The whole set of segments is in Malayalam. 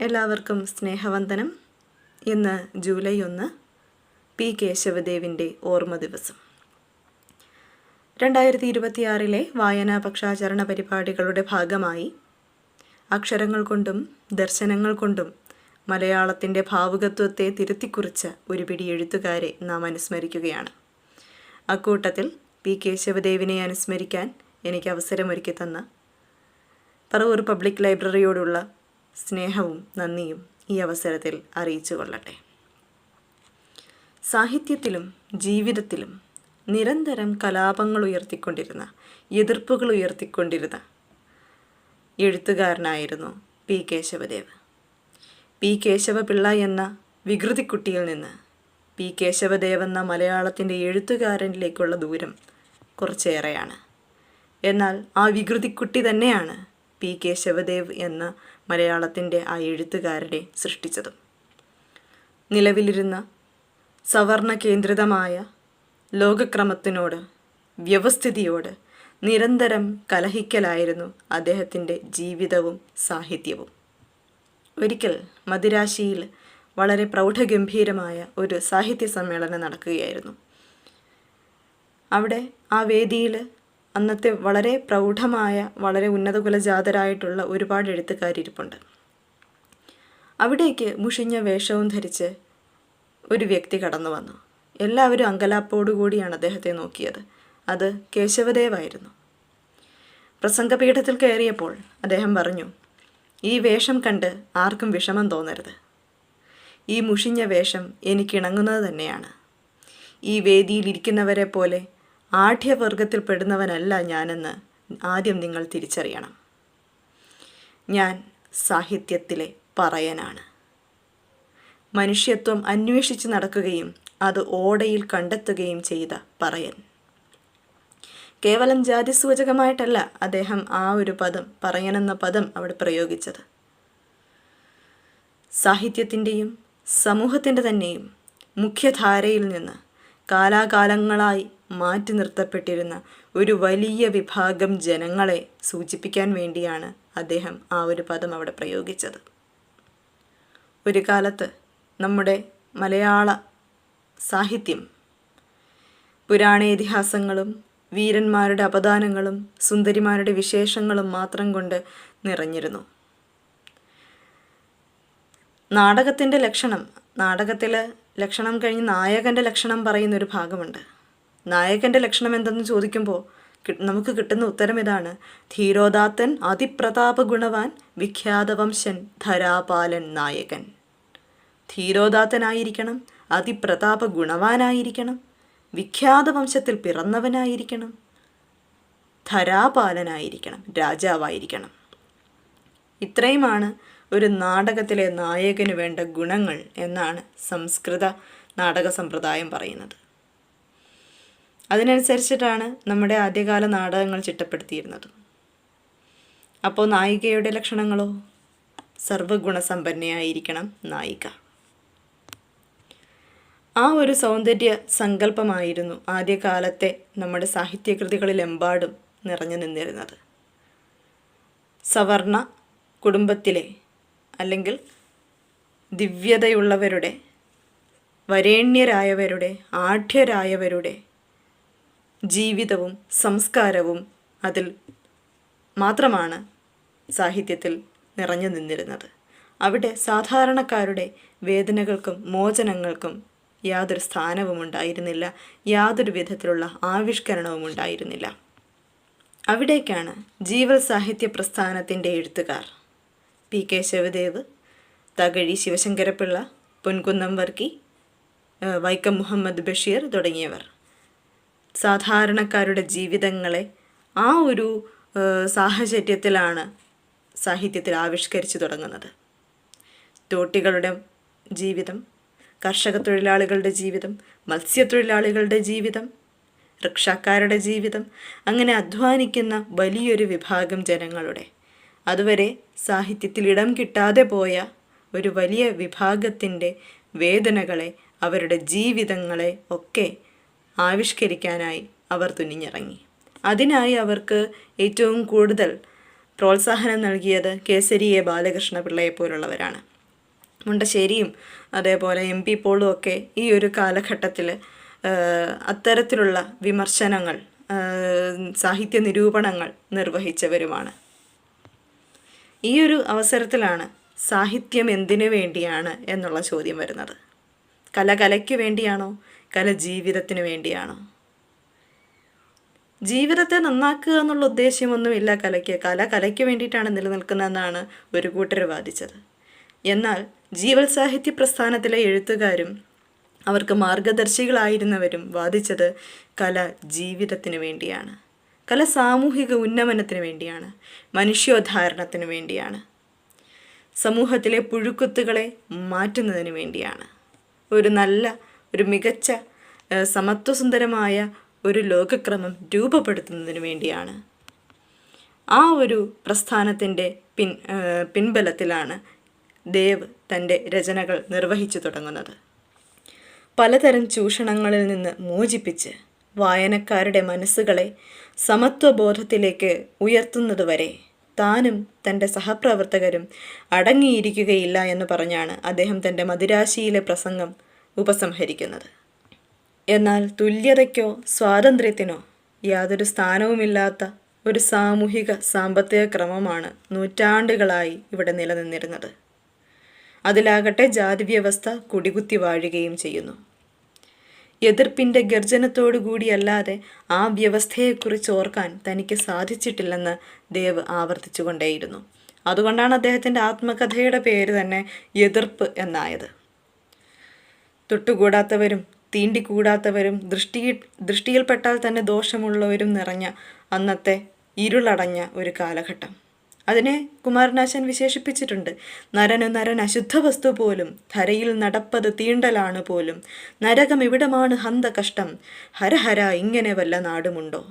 എല്ലാവർക്കും സ്നേഹവന്ദനം. ഇന്ന് ജൂലൈ 1 പി കേശവദേവിൻ്റെ ഓർമ്മ ദിവസം. 2026 വായനാ പക്ഷാചരണ പരിപാടികളുടെ ഭാഗമായി അക്ഷരങ്ങൾ കൊണ്ടും ദർശനങ്ങൾ കൊണ്ടും മലയാളത്തിൻ്റെ ഭാവുകത്വത്തെ തിരുത്തിക്കുറിച്ച ഒരു പിടി എഴുത്തുകാരെ നാം അനുസ്മരിക്കുകയാണ്. അക്കൂട്ടത്തിൽ പി കേശവദേവിനെ അനുസ്മരിക്കാൻ എനിക്ക് അവസരമൊരുക്കി തന്ന പറവൂർ പബ്ലിക് ലൈബ്രറിയോടുള്ള സ്നേഹവും നന്ദിയും ഈ അവസരത്തിൽ അറിയിച്ചു കൊള്ളട്ടെ. സാഹിത്യത്തിലും ജീവിതത്തിലും നിരന്തരം കലാപങ്ങൾ ഉയർത്തിക്കൊണ്ടിരുന്ന, എതിർപ്പുകൾ ഉയർത്തിക്കൊണ്ടിരുന്ന എഴുത്തുകാരനായിരുന്നു പി കേശവദേവ്. പി കേശവപിള്ള എന്ന വികൃതിക്കുട്ടിയിൽ നിന്ന് പി കേശവദേവ് എന്ന മലയാളത്തിൻ്റെ എഴുത്തുകാരനിലേക്കുള്ള ദൂരം കുറച്ചേറെയാണ്. എന്നാൽ ആ വികൃതിക്കുട്ടി തന്നെയാണ് പി കേശവദേവ് എന്ന മലയാളത്തിൻ്റെ ആ എഴുത്തുകാരനെ സൃഷ്ടിച്ചതും. നിലവിലിരുന്ന സവർണ കേന്ദ്രിതമായ ലോകക്രമത്തിനോട്, വ്യവസ്ഥിതിയോട് നിരന്തരം കലഹിക്കലായിരുന്നു അദ്ദേഹത്തിൻ്റെ ജീവിതവും സാഹിത്യവും. ഒരിക്കൽ മദിരാശിയിൽ വളരെ പ്രൗഢഗംഭീരമായ ഒരു സാഹിത്യ സമ്മേളനം നടക്കുകയായിരുന്നു. അവിടെ ആ വേദിയിൽ അന്നത്തെ വളരെ പ്രൗഢമായ, വളരെ ഉന്നത കുലജാതരായിട്ടുള്ള ഒരുപാട് എഴുത്തുകാരിരിപ്പുണ്ട്. അവിടേക്ക് മുഷിഞ്ഞ വേഷവും ധരിച്ച് ഒരു വ്യക്തി കടന്നു വന്നു. എല്ലാവരും അങ്കലാപ്പോടുകൂടിയാണ് അദ്ദേഹത്തെ നോക്കിയത്. അത് കേശവദേവായിരുന്നു. പ്രസംഗപീഠത്തിൽ കയറിയപ്പോൾ അദ്ദേഹം പറഞ്ഞു, ഈ വേഷം കണ്ട് ആർക്കും വിഷമം തോന്നരുത്. ഈ മുഷിഞ്ഞ വേഷം എനിക്കിണങ്ങുന്നത് തന്നെയാണ്. ഈ വേദിയിലിരിക്കുന്നവരെ പോലെ ആഢ്യവർഗത്തിൽപ്പെടുന്നവനല്ല ഞാനെന്ന് ആദ്യം നിങ്ങൾ തിരിച്ചറിയണം. ഞാൻ സാഹിത്യത്തിലെ പറയനാണ്. മനുഷ്യത്വം അന്വേഷിച്ച് നടക്കുകയും അത് ഓടയിൽ കണ്ടെത്തുകയും ചെയ്ത പറയൻ. കേവലം ജാതിസൂചകമായിട്ടല്ല അദ്ദേഹം ആ ഒരു പദം, പറയനെന്ന പദം അവിടെ പ്രയോഗിച്ചത്. സാഹിത്യത്തിൻ്റെയും സമൂഹത്തിൻ്റെ തന്നെയും മുഖ്യധാരയിൽ നിന്ന് കാലാകാലങ്ങളായി മാറ്റി നിർത്തപ്പെട്ടിരുന്ന ഒരു വലിയ വിഭാഗം ജനങ്ങളെ സൂചിപ്പിക്കാൻ വേണ്ടിയാണ് അദ്ദേഹം ആ ഒരു പദം അവിടെ പ്രയോഗിച്ചത്. ഒരു കാലത്ത് നമ്മുടെ മലയാള സാഹിത്യം പുരാണേതിഹാസങ്ങളും വീരന്മാരുടെ അപദാനങ്ങളും സുന്ദരിമാരുടെ വിശേഷങ്ങളും മാത്രം കൊണ്ട് നിറഞ്ഞിരുന്നു. നാടകത്തിൻ്റെ ലക്ഷണം, നാടകത്തിൽ ലക്ഷണം കഴിഞ്ഞ് നായകൻ്റെ ലക്ഷണം പറയുന്നൊരു ഭാഗമുണ്ട്. നായകൻ്റെ ലക്ഷണം എന്തെന്ന് ചോദിക്കുമ്പോൾ നമുക്ക് കിട്ടുന്ന ഉത്തരം ഇതാണ്: ധീരോദാത്തൻ, അതിപ്രതാപ ഗുണവാൻ, വിഖ്യാതവംശൻ, ധരാപാലൻ നായകൻ. ധീരോദാത്തനായിരിക്കണം, അതിപ്രതാപ ഗുണവാനായിരിക്കണം, വിഖ്യാത വംശത്തിൽ പിറന്നവനായിരിക്കണം, ധരാപാലനായിരിക്കണം, രാജാവായിരിക്കണം. ഇത്രയുമാണ് ഒരു നാടകത്തിലെ നായകന് വേണ്ട ഗുണങ്ങൾ എന്നാണ് സംസ്കൃത നാടക സമ്പ്രദായം പറയുന്നത്. അതിനനുസരിച്ചിട്ടാണ് നമ്മുടെ ആദ്യകാല നാടകങ്ങൾ ചിട്ടപ്പെടുത്തിയിരുന്നത്. അപ്പോൾ നായികയുടെ ലക്ഷണങ്ങളോ? സർവഗുണസമ്പന്നയായിരിക്കണം നായിക. ആ ഒരു സൗന്ദര്യ സങ്കല്പമായിരുന്നു ആദ്യകാലത്തെ നമ്മുടെ സാഹിത്യകൃതികളിലെമ്പാടും നിറഞ്ഞു നിന്നിരുന്നത്. സവർണ കുടുംബത്തിലെ അല്ലെങ്കിൽ ദിവ്യതയുള്ളവരുടെ, വരേണ്യരായവരുടെ, ആഢ്യരായവരുടെ ജീവിതവും സംസ്കാരവും അതിൽ മാത്രമാണ് സാഹിത്യത്തിൽ നിറഞ്ഞു നിന്നിരുന്നത്. അവിടെ സാധാരണക്കാരുടെ വേദനകൾക്കും മോചനങ്ങൾക്കും യാതൊരു സ്ഥാനവും ഉണ്ടായിരുന്നില്ല, യാതൊരു വിധത്തിലുള്ള ആവിഷ്കരണവും ഉണ്ടായിരുന്നില്ല. അവിടേക്കാണ് ജീവൽ സാഹിത്യ പ്രസ്ഥാനത്തിൻ്റെ എഴുത്തുകാർ പി കേശവദേവ്, തകഴി ശിവശങ്കരപിള്ള, പൊൻകുന്നം വർക്കി, വൈക്കം മുഹമ്മദ് ബഷീർ തുടങ്ങിയവർ സാധാരണക്കാരുടെ ജീവിതങ്ങളെ ആ ഒരു സാഹചര്യത്തിലാണ് സാഹിത്യത്തിൽ ആവിഷ്കരിച്ചു തുടങ്ങുന്നത്. തോട്ടികളുടെ ജീവിതം, കർഷക തൊഴിലാളികളുടെ ജീവിതം, മത്സ്യത്തൊഴിലാളികളുടെ ജീവിതം, റിക്ഷക്കാരുടെ ജീവിതം, അങ്ങനെ അധ്വാനിക്കുന്ന വലിയൊരു വിഭാഗം ജനങ്ങളുടെ, അതുവരെ സാഹിത്യത്തിൽ ഇടം കിട്ടാതെ പോയ ഒരു വലിയ വിഭാഗത്തിൻ്റെ വേദനകളെ, അവരുടെ ജീവിതങ്ങളെ ഒക്കെ ആവിഷ്കരിക്കാനായി അവർ തുനിഞ്ഞിറങ്ങി. അതിനായി അവർക്ക് ഏറ്റവും കൂടുതൽ പ്രോത്സാഹനം നൽകിയത് കേസരി എ ബാലകൃഷ്ണ പിള്ളയെ പോലുള്ളവരാണ്. മുണ്ടശ്ശേരിയും അതേപോലെ MP പോളും ഒക്കെ ഈ ഒരു കാലഘട്ടത്തിൽ അത്തരത്തിലുള്ള വിമർശനങ്ങൾ, സാഹിത്യ നിരൂപണങ്ങൾ നിർവഹിച്ചവരുമാണ്. ഈ ഒരു അവസരത്തിലാണ് സാഹിത്യം എന്തിനു വേണ്ടിയാണ് എന്നുള്ള ചോദ്യം വരുന്നത്. കല കലയ്ക്ക് വേണ്ടിയാണോ, കല ജീവിതത്തിന് വേണ്ടിയാണോ? ജീവിതത്തെ നന്നാക്കുക എന്നുള്ള ഉദ്ദേശ്യമൊന്നുമില്ല കലയ്ക്ക്. കല കലയ്ക്ക് വേണ്ടിയിട്ടാണ് നിലനിൽക്കുന്നതെന്നാണ് ഒരു കൂട്ടർ വാദിച്ചത്. എന്നാൽ ജീവൽ സാഹിത്യ പ്രസ്ഥാനത്തിലെ എഴുത്തുകാരും അവർക്ക് മാർഗദർശികളായിരുന്നവരും വാദിച്ചത് കല ജീവിതത്തിന് വേണ്ടിയാണ്, കല സാമൂഹിക ഉന്നമനത്തിന് വേണ്ടിയാണ്, മനുഷ്യോദ്ധാരണത്തിന് വേണ്ടിയാണ്, സമൂഹത്തിലെ പുഴുക്കുത്തുകളെ മാറ്റുന്നതിന് വേണ്ടിയാണ്, ഒരു മികച്ച സമത്വസുന്ദരമായ ഒരു ലോകക്രമം രൂപപ്പെടുത്തുന്നതിന് വേണ്ടിയാണ്. ആ ഒരു പ്രസ്ഥാനത്തിൻ്റെ പിൻബലത്തിലാണ് ദേവ് തൻ്റെ രചനകൾ നിർവഹിച്ചു തുടങ്ങുന്നത്. പലതരം ചൂഷണങ്ങളിൽ നിന്ന് മോചിപ്പിച്ച് വായനക്കാരുടെ മനസ്സുകളെ സമത്വബോധത്തിലേക്ക് ഉയർത്തുന്നതുവരെ താനും തൻ്റെ സഹപ്രവർത്തകരും അടങ്ങിയിരിക്കുകയില്ല എന്ന് പറഞ്ഞാണ് അദ്ദേഹം തൻ്റെ മദിരാശിയിലെ പ്രസംഗം ഉപസംഹരിക്കുന്നത്. എന്നാൽ തുല്യതയ്ക്കോ സ്വാതന്ത്ര്യത്തിനോ യാതൊരു സ്ഥാനവുമില്ലാത്ത ഒരു സാമൂഹിക സാമ്പത്തിക ക്രമമാണ് നൂറ്റാണ്ടുകളായി ഇവിടെ നിലനിന്നിരുന്നത്. അതിലാകട്ടെ ജാതി വ്യവസ്ഥ കുടികുത്തി വാഴുകയും ചെയ്യുന്നു. എതിർപ്പിൻ്റെ ഗർജനത്തോടുകൂടിയല്ലാതെ ആ വ്യവസ്ഥയെക്കുറിച്ച് ഓർക്കാൻ തനിക്ക് സാധിച്ചിട്ടില്ലെന്ന് ദേവ് ആവർത്തിച്ചുകൊണ്ടേയിരുന്നു. അതുകൊണ്ടാണ് അദ്ദേഹത്തിൻ്റെ ആത്മകഥയുടെ പേര് തന്നെ എതിർപ്പ് എന്നായത്. തൊട്ടുകൂടാത്തവരും തീണ്ടിക്കൂടാത്തവരും ദൃഷ്ടിയിൽപ്പെട്ടാൽ തന്നെ ദോഷമുള്ളവരും നിറഞ്ഞ അന്നത്തെ ഇരുളടഞ്ഞ ഒരു കാലഘട്ടം. അതിനെ കുമാരനാശാൻ വിശേഷിപ്പിച്ചിട്ടുണ്ട്. നരൻ അശുദ്ധ വസ്തു പോലും, ധരയിൽ നടപ്പത് തീണ്ടലാണ് പോലും, നരകം ഇവിടമാണ് ഹന്ത കഷ്ടം, ഹരഹര ഇങ്ങനെ വല്ല നാടുമുണ്ടോ.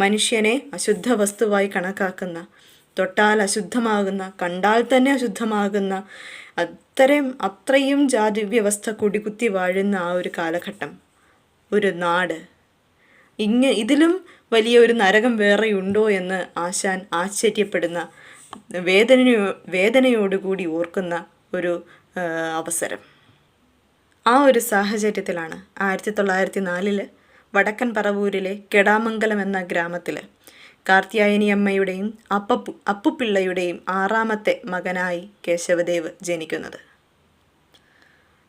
മനുഷ്യനെ അശുദ്ധ വസ്തുവായി കണക്കാക്കുന്ന, തൊട്ടാൽ അശുദ്ധമാകുന്ന, കണ്ടാൽ തന്നെ അശുദ്ധമാകുന്ന അത്രയും ജാതി വ്യവസ്ഥ കുടികുത്തി വാഴുന്ന ആ ഒരു കാലഘട്ടം, ഒരു നാട്, ഇതിലും വലിയ ഒരു നരകം വേറെയുണ്ടോ എന്ന് ആശാൻ ആശ്ചര്യപ്പെടുന്ന, വേദനയോടുകൂടി ഓർക്കുന്ന ഒരു അവസരം. ആ ഒരു സാഹചര്യത്തിലാണ് 1904 വടക്കൻ പറവൂരിലെ കെടാമംഗലം എന്ന ഗ്രാമത്തിൽ കാർത്യായനി അമ്മയുടെയും അപ്പുപിള്ളയുടെയും 6ാമത്തെ മകനായി കേശവദേവ് ജനിക്കുന്നത്.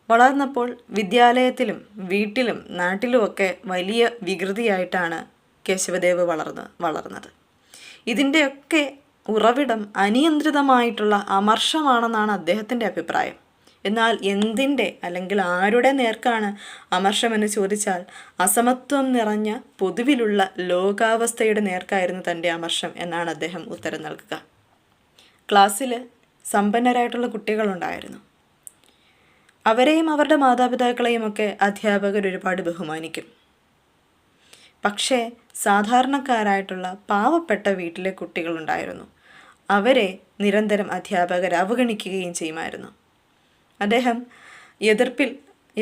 വളർന്നപ്പോൾ വിദ്യാലയത്തിലും വീട്ടിലും നാട്ടിലുമൊക്കെ വലിയ വികൃതിയായിട്ടാണ് കേശവദേവ് വളർന്നത്. ഇതിൻ്റെയൊക്കെ ഉറവിടം അനിയന്ത്രിതമായിട്ടുള്ള അമർഷമാണെന്നാണ് അദ്ദേഹത്തിൻ്റെ അഭിപ്രായം. എന്നാൽ എന്തിൻ്റെ അല്ലെങ്കിൽ ആരുടെ നേർക്കാണ് അമർഷമെന്ന് ചോദിച്ചാൽ അസമത്വം നിറഞ്ഞ പൊതുവിലുള്ള ലോകാവസ്ഥയുടെ നേർക്കായിരുന്നു തൻ്റെ അമർഷം എന്നാണ് അദ്ദേഹം ഉത്തരം നൽകുക. ക്ലാസ്സിൽ സമ്പന്നരായിട്ടുള്ള കുട്ടികളുണ്ടായിരുന്നു. അവരെയും അവരുടെ മാതാപിതാക്കളെയും ഒക്കെ അധ്യാപകർ ഒരുപാട് ബഹുമാനിക്കും. പക്ഷേ സാധാരണക്കാരായിട്ടുള്ള പാവപ്പെട്ട വീട്ടിലെ കുട്ടികളുണ്ടായിരുന്നു. അവരെ നിരന്തരം അധ്യാപകർ അവഗണിക്കുകയും ചെയ്യുമായിരുന്നു. അദ്ദേഹം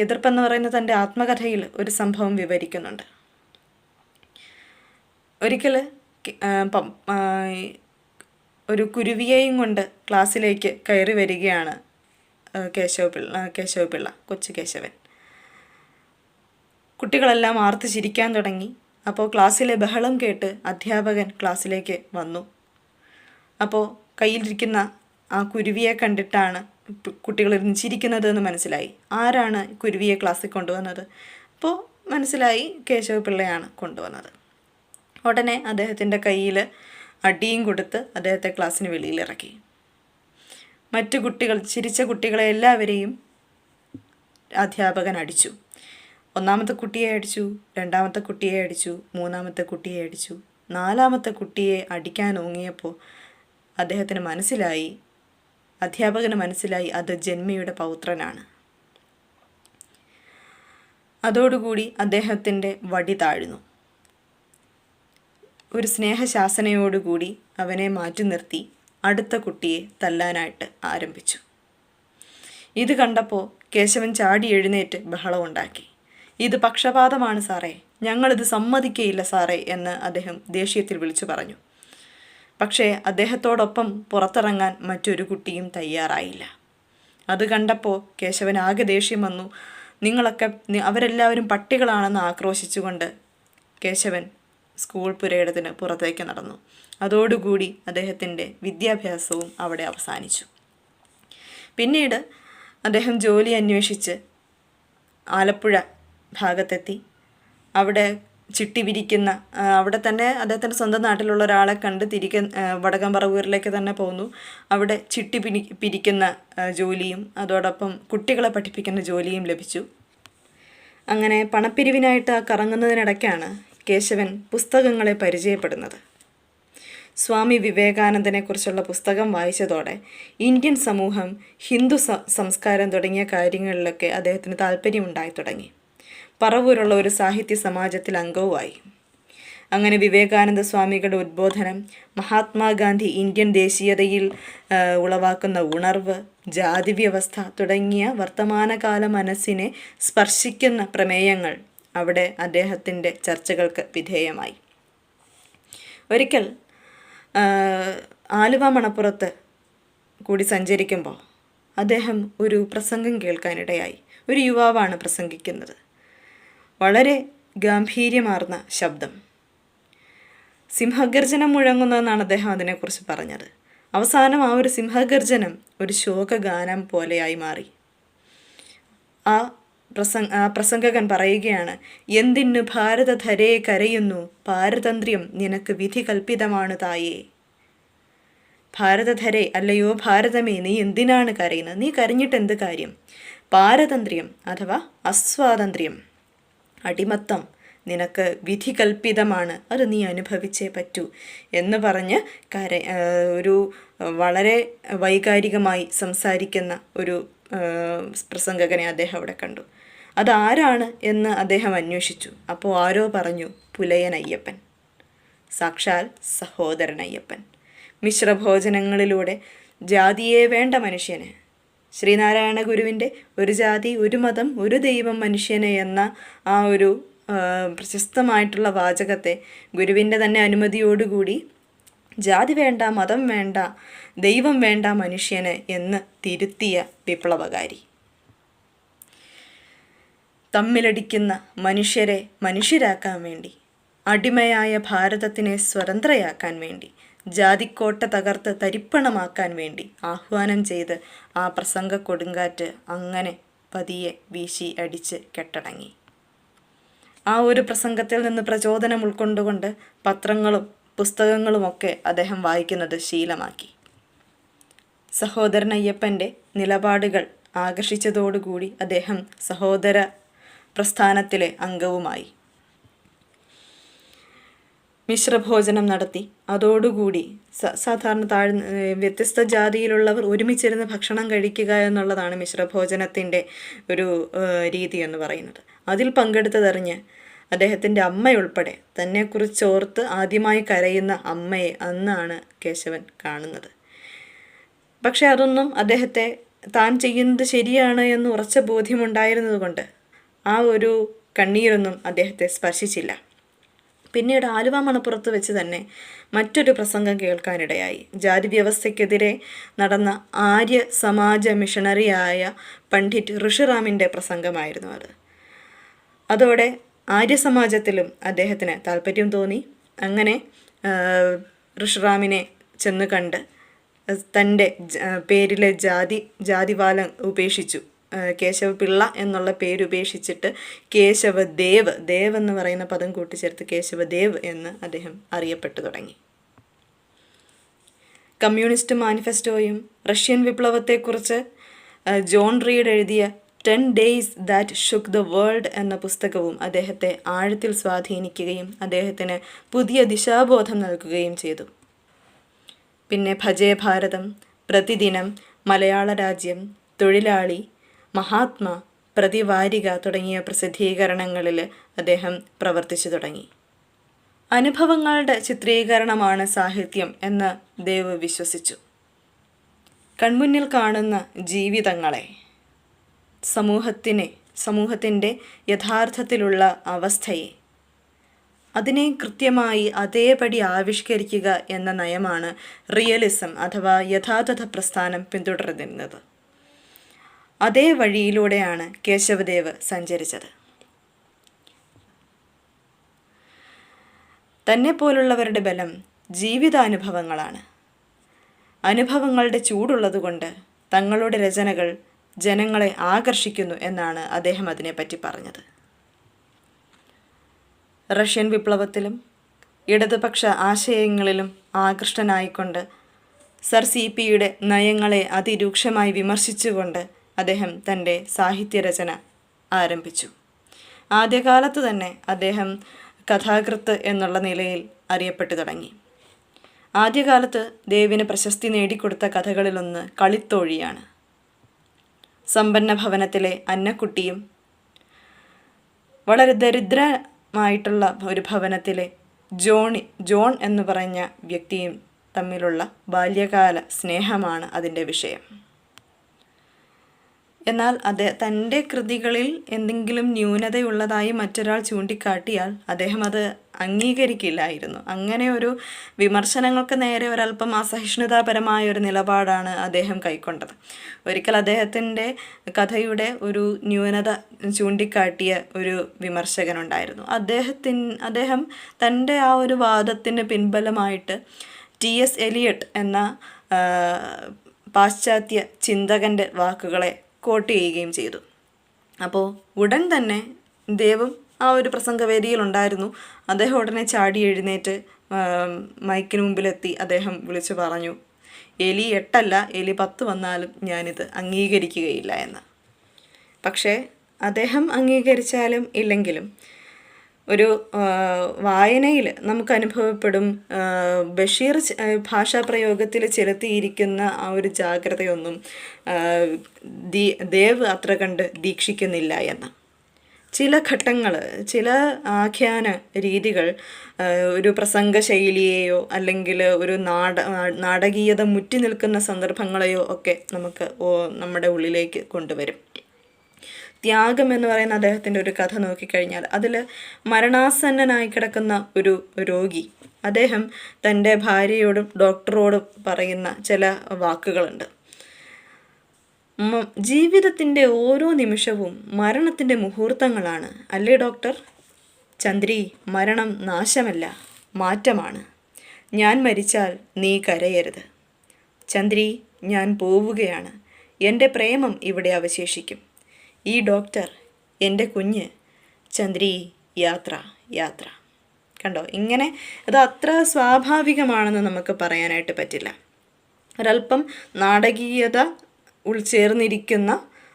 എതിർപ്പെന്ന് പറയുന്ന തൻ്റെ ആത്മകഥയിൽ ഒരു സംഭവം വിവരിക്കുന്നുണ്ട്. ഒരിക്കൽ ഒരു കുരുവിയെയും കൊണ്ട് ക്ലാസ്സിലേക്ക് കയറി വരികയാണ് കേശവപിള്ള, കൊച്ചു കേശവൻ. കുട്ടികളെല്ലാം ആർത്ത് ചിരിക്കാൻ തുടങ്ങി. അപ്പോൾ ക്ലാസ്സിലെ ബഹളം കേട്ട് അധ്യാപകൻ ക്ലാസ്സിലേക്ക് വന്നു. അപ്പോൾ കയ്യിലിരിക്കുന്ന ആ കുരുവിയെ കണ്ടിട്ടാണ് കുട്ടികൾ ചിരിക്കുന്നത് എന്ന് മനസ്സിലായി. ആരാണ് കുരുവിയെ ക്ലാസ്സിൽ കൊണ്ടുവന്നത്? അപ്പോൾ മനസ്സിലായി, കേശവപിള്ളയാണ് കൊണ്ടുവന്നത്. ഉടനെ അദ്ദേഹത്തിൻ്റെ കയ്യിൽ അടിയും കൊടുത്ത് അദ്ദേഹത്തെ ക്ലാസ്സിന് വെളിയിലിറക്കി. മറ്റു കുട്ടികൾ, ചിരിച്ച കുട്ടികളെ എല്ലാവരെയും അധ്യാപകൻ അടിച്ചു. 1ാമത്തെ കുട്ടിയെ അടിച്ചു, 2ാമത്തെ കുട്ടിയെ അടിച്ചു, 3ാമത്തെ കുട്ടിയെ അടിച്ചു. 4ാമത്തെ കുട്ടിയെ അടിക്കാൻ ഓങ്ങിയപ്പോൾ അധ്യാപകന് മനസ്സിലായി അത് ജന്മിയുടെ പൗത്രനാണ്. അതോടുകൂടി അദ്ദേഹത്തിൻ്റെ വടി താഴ്ന്നു. ഒരു സ്നേഹശാസനയോടുകൂടി അവനെ മാറ്റി നിർത്തി അടുത്ത കുട്ടിയെ തല്ലാനായിട്ട് ആരംഭിച്ചു. ഇത് കണ്ടപ്പോൾ കേശവൻ ചാടി എഴുന്നേറ്റ് ബഹളമുണ്ടാക്കി. ഇത് പക്ഷപാതമാണ് സാറേ, ഞങ്ങളിത് സമ്മതിക്കയില്ല സാറേ എന്ന് അദ്ദേഹം ദേഷ്യത്തിൽ വിളിച്ചു പറഞ്ഞു. പക്ഷേ അദ്ദേഹത്തോടൊപ്പം പുറത്തിറങ്ങാൻ മറ്റൊരു കുട്ടിയും തയ്യാറായില്ല. അത് കണ്ടപ്പോൾ കേശവൻ ആകെ ദേഷ്യം വന്നു. അവരെല്ലാവരും പട്ടികളാണെന്ന് ആക്രോശിച്ചുകൊണ്ട് കേശവൻ സ്കൂൾ പുരയിടത്തിന് പുറത്തേക്ക് നടന്നു. അതോടുകൂടി അദ്ദേഹത്തിൻ്റെ വിദ്യാഭ്യാസവും അവിടെ അവസാനിച്ചു. പിന്നീട് അദ്ദേഹം ജോലി അന്വേഷിച്ച് ആലപ്പുഴ ഭാഗത്തെത്തി. അവിടെ ചിട്ടി പിരിക്കുന്ന, അവിടെ തന്നെ അദ്ദേഹത്തിൻ്റെ സ്വന്തം നാട്ടിലുള്ള ഒരാളെ കണ്ട് തിരികെ വടകംപറവൂരിലേക്ക് തന്നെ പോന്നു. അവിടെ ചിട്ടി പിരിക്കുന്ന ജോലിയും അതോടൊപ്പം കുട്ടികളെ പഠിപ്പിക്കുന്ന ജോലിയും ലഭിച്ചു. അങ്ങനെ പണപ്പിരിവിനായിട്ട് കറങ്ങുന്നതിനിടയ്ക്കാണ് കേശവൻ പുസ്തകങ്ങളെ പരിചയപ്പെടുന്നത്. സ്വാമി വിവേകാനന്ദനെക്കുറിച്ചുള്ള പുസ്തകം വായിച്ചതോടെ ഇന്ത്യൻ സമൂഹം, ഹിന്ദു സംസ്കാരം തുടങ്ങിയ കാര്യങ്ങളിലൊക്കെ അദ്ദേഹത്തിന് താല്പര്യമുണ്ടായി തുടങ്ങി. പറവൂരുള്ള ഒരു സാഹിത്യ സമാജത്തിൽ അംഗവുമായി. അങ്ങനെ വിവേകാനന്ദ സ്വാമികളുടെ ഉദ്ബോധനം, മഹാത്മാഗാന്ധി ഇന്ത്യൻ ദേശീയതയിൽ ഉളവാക്കുന്ന ഉണർവ്, ജാതി വ്യവസ്ഥ തുടങ്ങിയ വർത്തമാനകാല മനസ്സിനെ സ്പർശിക്കുന്ന പ്രമേയങ്ങൾ അവിടെ അദ്ദേഹത്തിൻ്റെ ചർച്ചകൾക്ക് വിധേയമായി. ഒരിക്കൽ ആലുവ മണപ്പുറത്ത് കൂടി സഞ്ചരിക്കുമ്പോൾ അദ്ദേഹം ഒരു പ്രസംഗം കേൾക്കാനിടയായി. ഒരു യുവാവാണ് പ്രസംഗിക്കുന്നത്. വളരെ ഗാംഭീര്യമാർന്ന ശബ്ദം, സിംഹഗർജനം മുഴങ്ങുന്നതെന്നാണ് അദ്ദേഹം അതിനെക്കുറിച്ച് പറഞ്ഞത്. അവസാനം ആ ഒരു സിംഹഗർജനം ഒരു ശോകഗാനം പോലെയായി മാറി. ആ പ്രസംഗകൻ പറയുകയാണ്, എന്തിന് ഭാരതധരേ കരയുന്നു, പാരതന്ത്ര്യം നിനക്ക് വിധി കൽപ്പിതമാണ് തായേ. ഭാരതധരേ, അല്ലയോ ഭാരതമേ, നീ എന്തിനാണ് കരയുന്നത്? നീ കരഞ്ഞിട്ട് എന്ത് കാര്യം? പാരതന്ത്ര്യം അഥവാ അസ്വാതന്ത്ര്യം, അടിമത്തം നിനക്ക് വിധി കൽപ്പിതമാണ്, അത് നീ അനുഭവിച്ചേ പറ്റൂ എന്ന് പറഞ്ഞ് ഒരു വളരെ വൈകാരികമായി സംസാരിക്കുന്ന ഒരു പ്രസംഗകനെ അദ്ദേഹം അവിടെ കണ്ടു. അതാരാണ് എന്ന് അദ്ദേഹം അന്വേഷിച്ചു. അപ്പോൾ ആരോ പറഞ്ഞു, പുലയൻ അയ്യപ്പൻ, സാക്ഷാൽ സഹോദരൻ അയ്യപ്പൻ. മിശ്രഭോജനങ്ങളിലൂടെ ജാതിയെ വേണ്ട മനുഷ്യന്, ശ്രീനാരായണ ഗുരുവിൻ്റെ ഒരു ജാതി ഒരു മതം ഒരു ദൈവം മനുഷ്യന് എന്ന ആ ഒരു പ്രശസ്തമായിട്ടുള്ള വാചകത്തെ ഗുരുവിൻ്റെ തന്നെ അനുമതിയോടുകൂടി ജാതി വേണ്ട, മതം വേണ്ട, ദൈവം വേണ്ട മനുഷ്യന് എന്ന് തിരുത്തിയ വിപ്ലവകാരി. തമ്മിലടിക്കുന്ന മനുഷ്യരെ മനുഷ്യരാക്കാൻ വേണ്ടി, അടിമയായ ഭാരതത്തിനെ സ്വതന്ത്രയാക്കാൻ വേണ്ടി, ജാതിക്കോട്ട തകർത്ത് തരിപ്പണമാക്കാൻ വേണ്ടി ആഹ്വാനം ചെയ്ത് ആ പ്രസംഗ കൊടുങ്കാറ്റ് അങ്ങനെ പതിയെ വീശി അടിച്ച് കെട്ടടങ്ങി. ആ ഒരു പ്രസംഗത്തിൽ നിന്ന് പ്രചോദനം ഉൾക്കൊണ്ടുകൊണ്ട് പത്രങ്ങളും പുസ്തകങ്ങളുമൊക്കെ അദ്ദേഹം വായിക്കുന്നത് ശീലമാക്കി. സഹോദരൻ അയ്യപ്പൻ്റെ നിലപാടുകൾ ആകർഷിച്ചതോടുകൂടി അദ്ദേഹം സഹോദര പ്രസ്ഥാനത്തിലെ അംഗവുമായി. മിശ്രഭോജനം നടത്തി. അതോടുകൂടി സാധാരണ വ്യത്യസ്ത ജാതിയിലുള്ളവർ ഒരുമിച്ചിരുന്ന് ഭക്ഷണം കഴിക്കുക എന്നുള്ളതാണ് മിശ്രഭോജനത്തിൻ്റെ ഒരു രീതി എന്ന് പറയുന്നത്. അതിൽ പങ്കെടുത്തതറിഞ്ഞ് അദ്ദേഹത്തിൻ്റെ അമ്മയുൾപ്പെടെ തന്നെക്കുറിച്ചോർത്ത് ആദ്യമായി കരയുന്ന അമ്മയെ അന്നാണ് കേശവൻ കാണുന്നത്. പക്ഷെ അതൊന്നും അദ്ദേഹത്തെ താൻ ചെയ്യുന്നത് ശരിയാണ് എന്ന് ഉറച്ച ബോധ്യമുണ്ടായിരുന്നതുകൊണ്ട് ആ ഒരു കണ്ണീരൊന്നും അദ്ദേഹത്തെ സ്പർശിച്ചില്ല. പിന്നീട് ആലുവ മണപ്പുറത്ത് വെച്ച് തന്നെ മറ്റൊരു പ്രസംഗം കേൾക്കാനിടയായി. ജാതി വ്യവസ്ഥയ്ക്കെതിരെ നടന്ന ആര്യ സമാജ മിഷണറിയായ പണ്ഡിറ്റ് ഋഷിറാമിൻ്റെ പ്രസംഗമായിരുന്നു അത്. അതോടെ ആര്യസമാജത്തിലും അദ്ദേഹത്തിന് താല്പര്യം തോന്നി. അങ്ങനെ ഋഷിറാമിനെ ചെന്ന് കണ്ട് തൻ്റെ പേരിലെ ജാതിവാലം ഉപേക്ഷിച്ചു. കേശവപിള്ള എന്നുള്ള പേരുപേക്ഷിച്ചിട്ട് കേശവദേവ്, ദേവ് എന്ന് പറയുന്ന പദം കൂട്ടിച്ചേർത്ത് കേശവദേവ് എന്ന് അദ്ദേഹം അറിയപ്പെട്ടു തുടങ്ങി. കമ്മ്യൂണിസ്റ്റ് മാനിഫെസ്റ്റോയും റഷ്യൻ വിപ്ലവത്തെക്കുറിച്ച് ജോൺ റീഡ് എഴുതിയ 10 Days That Shook the World എന്ന പുസ്തകവും അദ്ദേഹത്തെ ആഴത്തിൽ സ്വാധീനിക്കുകയും അദ്ദേഹത്തിന് പുതിയ ദിശാബോധം നൽകുകയും ചെയ്തു. പിന്നെ ഭജേ ഭാരതം, പ്രതിദിനം, മലയാള രാജ്യം, തൊഴിലാളി, മഹാത്മാ, പ്രതിവാരിക തുടങ്ങിയ പ്രസിദ്ധീകരണങ്ങളിൽ അദ്ദേഹം പ്രവർത്തിച്ചു തുടങ്ങി. അനുഭവങ്ങളുടെ ചിത്രീകരണമാണ് സാഹിത്യം എന്ന് ദേവ് വിശ്വസിച്ചു. കൺമുന്നിൽ കാണുന്ന ജീവിതങ്ങളെ, സമൂഹത്തിൻ്റെ യഥാർത്ഥത്തിലുള്ള അവസ്ഥയെ, അതിനെ കൃത്യമായി അതേപടി ആവിഷ്കരിക്കുക എന്ന നയമാണ് റിയലിസം അഥവാ യഥാർത്ഥ പ്രസ്ഥാനം പിന്തുടരുന്നത്. അതേ വഴിയിലൂടെയാണ് കേശവദേവ് സഞ്ചരിച്ചത്. തന്നെപ്പോലുള്ളവരുടെ ബലം ജീവിതാനുഭവങ്ങളാണ്. അനുഭവങ്ങളുടെ ചൂടുള്ളതുകൊണ്ട് തങ്ങളുടെ രചനകൾ ജനങ്ങളെ ആകർഷിക്കുന്നു എന്നാണ് അദ്ദേഹം അതിനെപ്പറ്റി പറഞ്ഞത്. റഷ്യൻ വിപ്ലവത്തിലും ഇടതുപക്ഷ ആശയങ്ങളിലും ആകൃഷ്ടനായിക്കൊണ്ട് സർ CP-യുടെ നയങ്ങളെ അതിരൂക്ഷമായി വിമർശിച്ചുകൊണ്ട് അദ്ദേഹം തൻ്റെ സാഹിത്യരചന ആരംഭിച്ചു. ആദ്യകാലത്ത് തന്നെ അദ്ദേഹം കഥാകൃത്ത് എന്നുള്ള നിലയിൽ അറിയപ്പെട്ടു തുടങ്ങി. ആദ്യകാലത്ത് ദേവിന് പ്രശസ്തി നേടിക്കൊടുത്ത കഥകളിലൊന്ന് കളിത്തോഴിയാണ്. സമ്പന്ന ഭവനത്തിലെ അന്നക്കുട്ടിയും വളരെ ദരിദ്രമായിട്ടുള്ള ഒരു ഭവനത്തിലെ ജോൺ എന്ന് പറഞ്ഞ വ്യക്തിയും തമ്മിലുള്ള ബാല്യകാല സ്നേഹമാണ് അതിൻ്റെ വിഷയം. എന്നാൽ തൻ്റെ കൃതികളിൽ എന്തെങ്കിലും ന്യൂനതയുള്ളതായി മറ്റൊരാൾ ചൂണ്ടിക്കാട്ടിയാൽ അദ്ദേഹം അത് അംഗീകരിക്കില്ലായിരുന്നു. അങ്ങനെ ഒരു വിമർശനങ്ങൾക്ക് നേരെ ഒരല്പം അസഹിഷ്ണുതാപരമായ ഒരു നിലപാടാണ് അദ്ദേഹം കൈക്കൊണ്ടത്. ഒരിക്കൽ അദ്ദേഹത്തിൻ്റെ കഥയുടെ ഒരു ന്യൂനത ചൂണ്ടിക്കാട്ടിയ ഒരു വിമർശകനുണ്ടായിരുന്നു. അദ്ദേഹം തൻ്റെ ആ ഒരു വാദത്തിന് പിൻബലമായിട്ട് T.S. എലിയട്ട് എന്ന പാശ്ചാത്യ ചിന്തകൻ്റെ വാക്കുകളെ കോട്ട് ചെയ്യുകയും ചെയ്തു. അപ്പോൾ ഉടൻ തന്നെ ദേവും ആ ഒരു പ്രസംഗവേദിയിലുണ്ടായിരുന്നു. അദ്ദേഹം ഉടനെ ചാടി എഴുന്നേറ്റ് മൈക്കിന് മുമ്പിലെത്തി അദ്ദേഹം വിളിച്ചു പറഞ്ഞു, എലി 8 എലി 10 വന്നാലും ഞാനിത് അംഗീകരിക്കുകയില്ല എന്ന്. പക്ഷേ അദ്ദേഹം അംഗീകരിച്ചാലും ഇല്ലെങ്കിലും ഒരു വായനയിൽ നമുക്ക് അനുഭവപ്പെടും ബഷീർ ഭാഷാപ്രയോഗത്തിൽ ചെലുത്തിയിരിക്കുന്ന ആ ഒരു ജാഗ്രതയൊന്നും ദേവ് അത്ര കണ്ട് ദീക്ഷിക്കുന്നില്ല എന്ന്. ചില ഘട്ടങ്ങൾ, ചില ആഖ്യാന രീതികൾ ഒരു പ്രസംഗ ശൈലിയെയോ അല്ലെങ്കിൽ ഒരു നാടകീയത മുറ്റി നിൽക്കുന്ന സന്ദർഭങ്ങളെയോ ഒക്കെ നമുക്ക് നമ്മുടെ ഉള്ളിലേക്ക് കൊണ്ടുവരും. ത്യാഗം എന്ന് പറയുന്ന അദ്ദേഹത്തിൻ്റെ ഒരു കഥ നോക്കിക്കഴിഞ്ഞാൽ അതിൽ മരണാസന്നനായി കിടക്കുന്ന ഒരു രോഗി അദ്ദേഹം തൻ്റെ ഭാര്യയോടും ഡോക്ടറോടും പറയുന്ന ചില വാക്കുകളുണ്ട്. ജീവിതത്തിൻ്റെ ഓരോ നിമിഷവും മരണത്തിൻ്റെ മുഹൂർത്തങ്ങളാണ് അല്ലേ ഡോക്ടർ? ചന്ദ്രി, മരണം നാശമല്ല, മാറ്റമാണ്. ഞാൻ മരിച്ചാൽ നീ കരയരുത്. ചന്ദ്രി, ഞാൻ പോവുകയാണ്. എൻ്റെ പ്രേമം ഇവിടെ അവശേഷിക്കും. ഈ ഡോക്ടർ, എൻ്റെ കുഞ്ഞ്. ചന്ദ്രി, യാത്ര യാത്ര. കണ്ടോ, ഇങ്ങനെ അത് അത്ര സ്വാഭാവികമാണെന്ന് നമുക്ക് പറയാനായിട്ട് പറ്റില്ല. ഒരല്പം നാടകീയത ഉൾച്ചേർന്നിരിക്കുന്ന,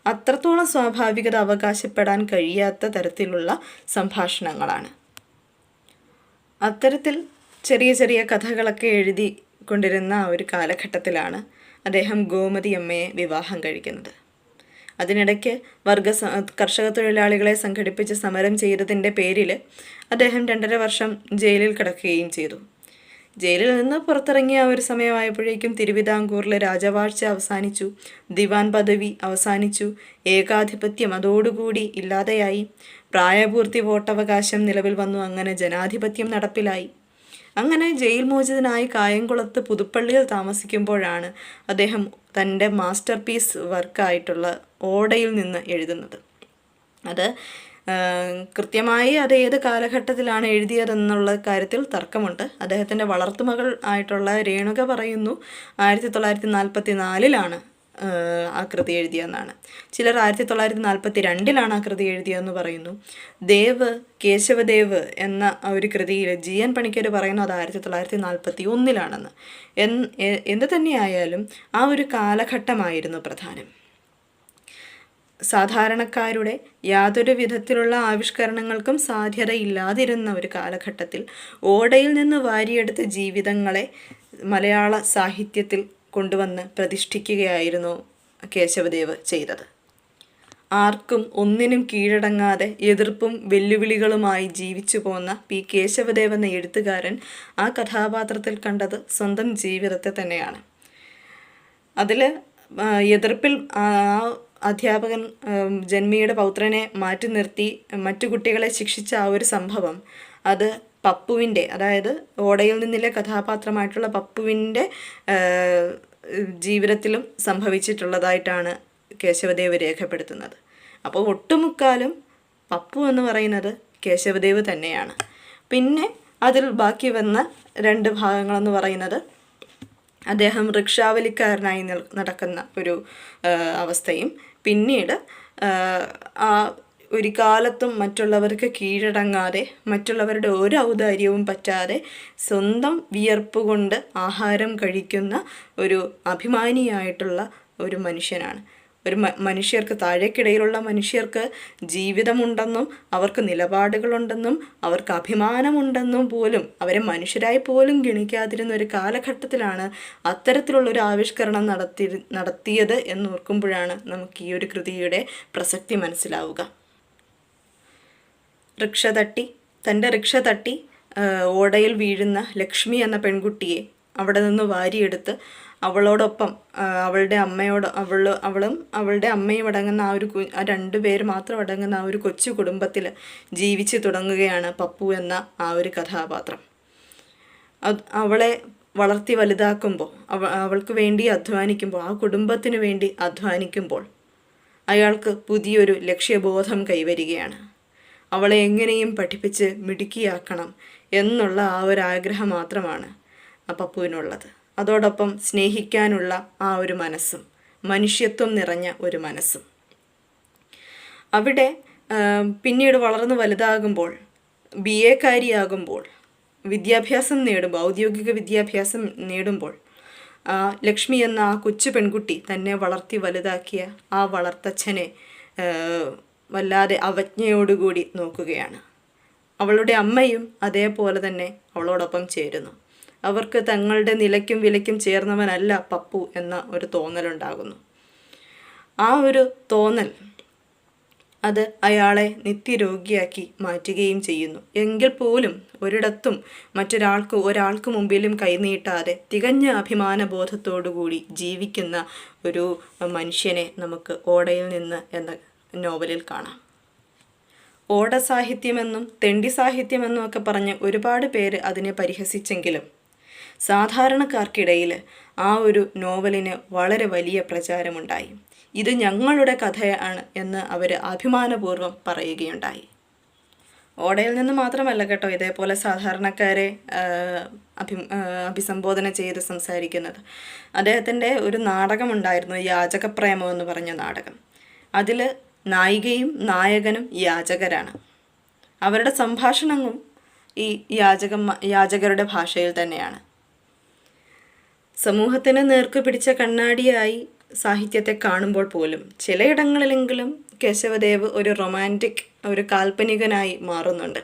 അത്രത്തോളം സ്വാഭാവികത അവകാശപ്പെടാൻ കഴിയാത്ത തരത്തിലുള്ള സംഭാഷണങ്ങളാണ്. അത്തരത്തിൽ ചെറിയ ചെറിയ കഥകളൊക്കെ എഴുതി കൊണ്ടിരുന്ന ആ ഒരു കാലഘട്ടത്തിലാണ് അദ്ദേഹം ഗോമതി അമ്മയെ വിവാഹം കഴിക്കുന്നത്. അതിനിടയ്ക്ക് കർഷക തൊഴിലാളികളെ സംഘടിപ്പിച്ച് സമരം ചെയ്തതിൻ്റെ പേരിൽ അദ്ദേഹം 2.5 വർഷം ജയിലിൽ കിടക്കുകയും ചെയ്തു. ജയിലിൽ നിന്ന് പുറത്തിറങ്ങിയ ഒരു സമയമായപ്പോഴേക്കും തിരുവിതാംകൂറിലെ രാജവാഴ്ച അവസാനിച്ചു, ദിവാൻ പദവി അവസാനിച്ചു, ഏകാധിപത്യം അതോടുകൂടി ഇല്ലാതെയായി, പ്രായപൂർത്തി വോട്ടവകാശം നിലവിൽ വന്നു. അങ്ങനെ ജനാധിപത്യം നടപ്പിലായി. അങ്ങനെ ജയിൽ മോചിതനായി കായംകുളത്ത് പുതുപ്പള്ളിയിൽ താമസിക്കുമ്പോഴാണ് അദ്ദേഹം തൻ്റെ മാസ്റ്റർ പീസ് വർക്കായിട്ടുള്ള ഓടയിൽ നിന്ന് എഴുതുന്നത്. അത് കൃത്യമായി അത് ഏത് കാലഘട്ടത്തിലാണ് എഴുതിയതെന്നുള്ള കാര്യത്തിൽ തർക്കമുണ്ട്. അദ്ദേഹത്തിൻ്റെ വളർത്തുമകൾ ആയിട്ടുള്ള രേണുക പറയുന്നു 1944 ആ കൃതി എഴുതിയെന്നാണ്. ചിലർ 1942 ആ കൃതി എഴുതിയെന്ന് പറയുന്നു. കേശവദേവ് എന്ന ഒരു കൃതിയിൽ GN പണിക്കർ പറയുന്നു അത് 1941 എന്ത് തന്നെയായാലും ആ ഒരു കാലഘട്ടമായിരുന്നു പ്രധാനം. സാധാരണക്കാരുടെ യാതൊരു വിധത്തിലുള്ള ആവിഷ്കരണങ്ങൾക്കും സാധ്യതയില്ലാതിരുന്ന ഒരു കാലഘട്ടത്തിൽ ഓടയിൽ നിന്ന് വാരിയെടുത്ത ജീവിതങ്ങളെ മലയാള സാഹിത്യത്തിൽ കൊണ്ടുവന്ന് പ്രതിഷ്ഠിക്കുകയായിരുന്നു കേശവദേവ് ചെയ്തത്. ആർക്കും ഒന്നിനും കീഴടങ്ങാതെ എതിർപ്പും വെല്ലുവിളികളുമായി ജീവിച്ചു പോന്ന P. കേശവദേവ് എന്ന എഴുത്തുകാരൻ ആ കഥാപാത്രത്തിൽ കണ്ടത് സ്വന്തം ജീവിതത്തെ തന്നെയാണ്. അതിൽ എതിർപ്പിൽ അധ്യാപകൻ ജന്മിയുടെ പൗത്രനെ മാറ്റി നിർത്തി മറ്റു കുട്ടികളെ ശിക്ഷിച്ച ആ ഒരു സംഭവം അത് പപ്പുവിൻ്റെ, അതായത് ഓടയിൽ നിന്നിലെ കഥാപാത്രമായിട്ടുള്ള പപ്പുവിൻ്റെ ജീവിതത്തിലും സംഭവിച്ചിട്ടുള്ളതായിട്ടാണ് കേശവദേവ് രേഖപ്പെടുത്തുന്നത്. അപ്പോൾ ഒട്ടുമുക്കാലും പപ്പു എന്ന് പറയുന്നത് കേശവദേവ് തന്നെയാണ്. പിന്നെ അതിൽ ബാക്കി വന്ന 2 ഭാഗങ്ങളെന്ന് പറയുന്നത് അദ്ദേഹം റിക്ഷാവലിക്കാരനായി നടക്കുന്ന ഒരു അവസ്ഥയും, പിന്നീട് ആ ഒരു കാലത്തും മറ്റുള്ളവർക്ക് കീഴടങ്ങാതെ, മറ്റുള്ളവരുടെ ഒരു ഔദാര്യവും പറ്റാതെ സ്വന്തം വിയർപ്പ് കൊണ്ട് ആഹാരം കഴിക്കുന്ന ഒരു അഭിമാനിയായിട്ടുള്ള ഒരു മനുഷ്യനാണ്. ഒരു മനുഷ്യർക്ക്, താഴേക്കിടയിലുള്ള മനുഷ്യർക്ക് ജീവിതമുണ്ടെന്നും അവർക്ക് നിലപാടുകളുണ്ടെന്നും അവർക്ക് അഭിമാനമുണ്ടെന്നും പോലും അവരെ മനുഷ്യരായി പോലും ഗണിക്കാതിരുന്ന ഒരു കാലഘട്ടത്തിലാണ് അത്തരത്തിലുള്ളൊരു ആവിഷ്കരണം നടത്തിയത് എന്നോർക്കുമ്പോഴാണ് നമുക്ക് ഈ ഒരു കൃതിയുടെ പ്രസക്തി മനസ്സിലാവുക. തൻ്റെ റിക്ഷ തട്ടി ഓടയിൽ വീഴുന്ന ലക്ഷ്മി എന്ന പെൺകുട്ടിയെ അവിടെ നിന്ന് വാരിയെടുത്ത് അവളോടൊപ്പം അവളുടെ അമ്മയോട് അവളും അവളുടെ അമ്മയും അടങ്ങുന്ന ആ ഒരു 2 പേര് മാത്രം അടങ്ങുന്ന ആ ഒരു കൊച്ചു കുടുംബത്തിൽ ജീവിച്ചു തുടങ്ങുകയാണ് പപ്പു എന്ന ആ ഒരു കഥാപാത്രം. അവളെ വളർത്തി വലുതാക്കുമ്പോൾ, അവൾക്ക് വേണ്ടി അധ്വാനിക്കുമ്പോൾ, ആ കുടുംബത്തിന് വേണ്ടി അധ്വാനിക്കുമ്പോൾ അയാൾക്ക് പുതിയൊരു ലക്ഷ്യബോധം കൈവരികയാണ്. അവളെ എങ്ങനെയും പഠിപ്പിച്ച് മിടുക്കിയാക്കണം എന്നുള്ള ആ ഒരു ആഗ്രഹം മാത്രമാണ് ആ പപ്പുവിനുള്ളത്. അതോടൊപ്പം സ്നേഹിക്കാനുള്ള ആ ഒരു മനസ്സും, മനുഷ്യത്വം നിറഞ്ഞ ഒരു മനസ്സും. അവിടെ പിന്നീട് വളർന്നു വലുതാകുമ്പോൾ, BA കാരിയാകുമ്പോൾ, വിദ്യാഭ്യാസം നേടുമ്പോൾ, ഔദ്യോഗിക വിദ്യാഭ്യാസം നേടുമ്പോൾ, ലക്ഷ്മി എന്ന ആ കൊച്ചു പെൺകുട്ടി തന്നെ വളർത്തി വലുതാക്കിയ ആ വളർത്തച്ഛനെ വല്ലാതെ അവജ്ഞയോടുകൂടി നോക്കുകയാണ്. അവളുടെ അമ്മയും അതേപോലെ തന്നെ അവളോടൊപ്പം ചേരുന്നു. അവർക്ക് തങ്ങളുടെ നിലയ്ക്കും വിലയ്ക്കും ചേർന്നവനല്ല പപ്പു എന്ന ഒരു തോന്നലുണ്ടാകുന്നു. ആ ഒരു തോന്നൽ അത് അയാളെ നിത്യരോഗിയാക്കി മാറ്റുകയും ചെയ്യുന്നു. എങ്കിൽ പോലും ഒരിടത്തും ഒരാൾക്ക് മുമ്പിലും കൈനീട്ടാതെ തികഞ്ഞ അഭിമാനബോധത്തോടുകൂടി ജീവിക്കുന്ന ഒരു മനുഷ്യനെ നമുക്ക് ഓടയിൽ നിന്ന് എന്ന നോവലിൽ കാണാം. ഓട സാഹിത്യമെന്നും തെണ്ടി സാഹിത്യമെന്നും ഒക്കെ പറഞ്ഞ് ഒരുപാട് പേര് അതിനെ പരിഹസിച്ചെങ്കിലും സാധാരണക്കാർക്കിടയിൽ ആ ഒരു നോവലിന് വളരെ വലിയ പ്രചാരമുണ്ടായി. ഇത് ഞങ്ങളുടെ കഥയാണ് എന്ന് അവർ അഭിമാനപൂർവ്വം പറയുകയുണ്ടായി. ഓടയിൽ നിന്ന് മാത്രമല്ല കേട്ടോ ഇതേപോലെ സാധാരണക്കാരെ അഭിസംബോധന ചെയ്ത് സംസാരിക്കുന്നത്. അദ്ദേഹത്തിൻ്റെ ഒരു നാടകമുണ്ടായിരുന്നു, യാചകപ്രേമം എന്ന് പറഞ്ഞ നാടകം. അതിൽ നായികയും നായകനും യാചകരാണ്. അവരുടെ സംഭാഷണവും ഈ യാചകരുടെ ഭാഷയിൽ തന്നെയാണ്. സമൂഹത്തിന് നേർക്ക് പിടിച്ച കണ്ണാടിയായി സാഹിത്യത്തെ കാണുമ്പോൾ പോലും ചിലയിടങ്ങളിലെങ്കിലും കേശവദേവ് ഒരു റൊമാൻറ്റിക്, ഒരു കാൽപ്പനികനായി മാറുന്നുണ്ട്.